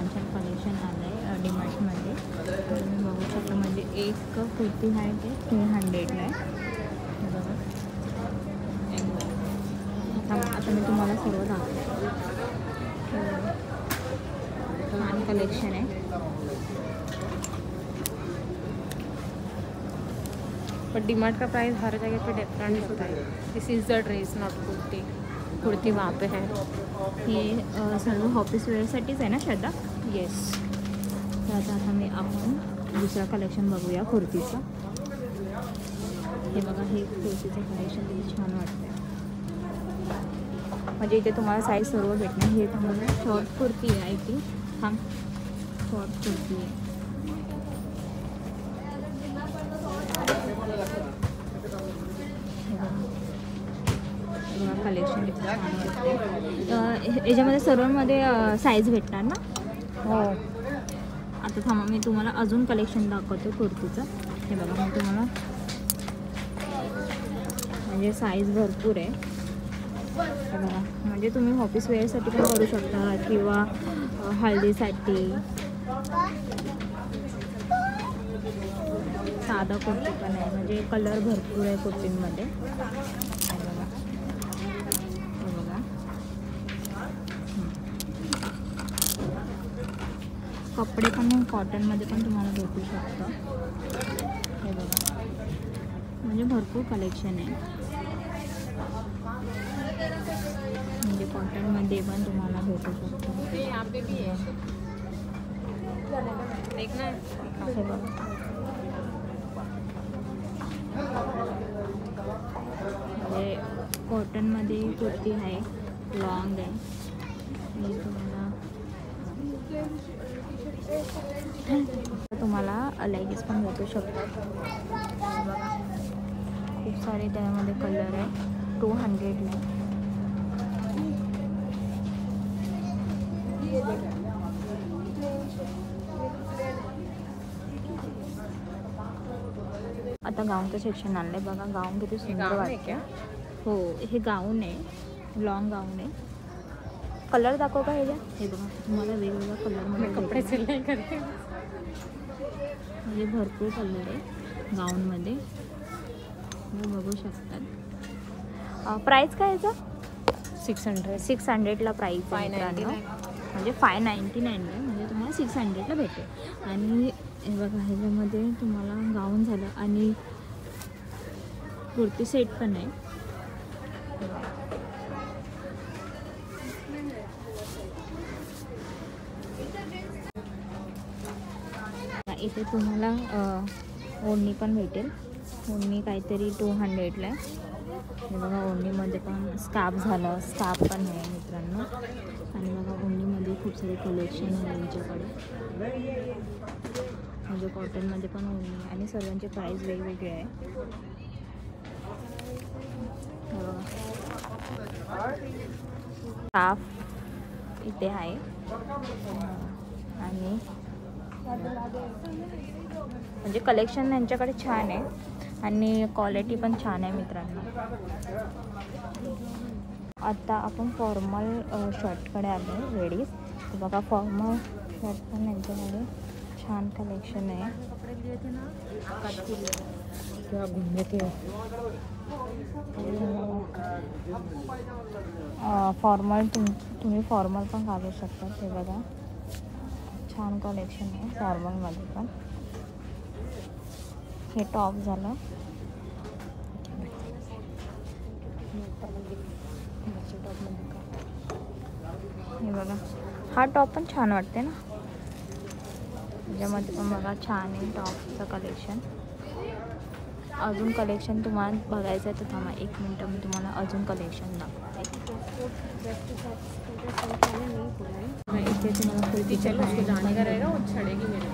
छान छान कलेक्शन आलं आहे डीमार्टमध्ये. तुम्ही बघू शकता. म्हणजे एक कुर्ती आहे ते 300ला आहे. बघा आता मी तुम्हाला सर्व दाखवते. छान कलेक्शन आहे. बट डीमार्ट का प्राइस हर जगह पे डिफरेंट होता है. This is the dress not kurti. Kurti वहाँ पे है. हे सर्व ऑफिस वेअरसाठीच आहे ना श्रद्धा? येस. तर आता मी आपण दुसरा कलेक्शन बघूया कुर्तीचं. हे बघा, हे कुर्तीचं कलेक्शन किती छान वाटतं. म्हणजे इथे तुम्हाला साईज सर्व भेटणार. हे तुम्हाला शॉर्ट कुर्ती आहे. आय थिंक हां शॉर्ट कुर्ती आहे. कलेक्शन किती छान वाटते. याच्यामध्ये सर्वांमध्ये साईज भेटणार ना? हो. आता थांबा, मी तुम्हाला अजून कलेक्शन दाखवते कुर्तीचं. हे बघा, मी तुम्हाला म्हणजे साईज भरपूर आहे. हे बघा, म्हणजे तुम्ही ऑफिस वेअरसाठी पण करू शकता किंवा हळदीसाठी. साधा कुर्ती पण आहे. म्हणजे कलर भरपूर आहे कुर्तींमध्ये. कपडे पण कॉटनमध्ये पण तुम्हाला भेटू शकतं. हे बघा, म्हणजे भरपूर कलेक्शन आहे. म्हणजे कॉटनमध्ये पण तुम्हाला भेटू शकतं. हे बघा, म्हणजे कॉटनमध्ये कुर्ती आहे. लॉंग आहे. तुम्हाला लेगिन्स पण भेटू शकतात. बघा, खूप सारे त्यामध्ये कलर आहे. 200ला. आता गाऊनचं सेक्शन आणलं आहे. बघा गाऊन किती सुंदर वाटतं. हो, हे गाऊन आहे. लॉंग गाऊन आहे. कलर दाखव का ह्याच्या? हे बघा, तुम्हाला वेगवेगळ्या कलरमध्ये कपडे सिलाई करते. म्हणजे भरपूर कलर आहे गाऊनमध्ये. तुम्ही बघू शकतात. प्राईस काय याचा? 600ला प्राईस आहे मित्रांनो. म्हणजे 599 आहे. म्हणजे तुम्हाला 600ला भेटेल. आणि हे बघा, ह्याच्यामध्ये तुम्हाला गाऊन झालं आणि कुर्ती सेट पण आहे. इथे तुम्हाला ओढणी पण भेटेल. ओढणी काहीतरी 200ला आहे. हे बघा, ओढणीमध्ये पण स्कार्फ झालं. स्कार्फ पण आहे मित्रांनो. आणि बघा, ओढणीमध्ये खूप सारे कलेक्शन आहे यांच्याकडे. म्हणजे कॉटनमध्ये पण ओढणी आहे. आणि सर्वांचे प्राईस वेगवेगळे आहे. स्कार्फ इथे आहे. आणि म्हणजे कलेक्शन यांच्याकडे छान आहे आणि क्वालिटी पण छान आहे मित्रांनो. आता आपण फॉर्मल शर्टकडे आलो लेडीज. बघा, फॉर्मल शर्ट पण यांच्याकडे छान कलेक्शन आहे. फॉर्मल तुम्ही फॉर्मल पण घालू शकता. हे बघा, छान कलेक्शन आहे फॉर्मलमध्ये पण. हे टॉप झालं. हे बघा, हा टॉप पण छान वाटते ना. त्याच्यामध्ये पण बघा छान आहे टॉपचं कलेक्शन. अजून कलेक्शन तुम्हाला बघायचं आहे तर थांबा 1 मिनटं, मी तुम्हाला अजून कलेक्शन दाखवते. इथे तुम्हाला कुर्तीच्या जाने का रहेगा वो छड़ेगी मेरे.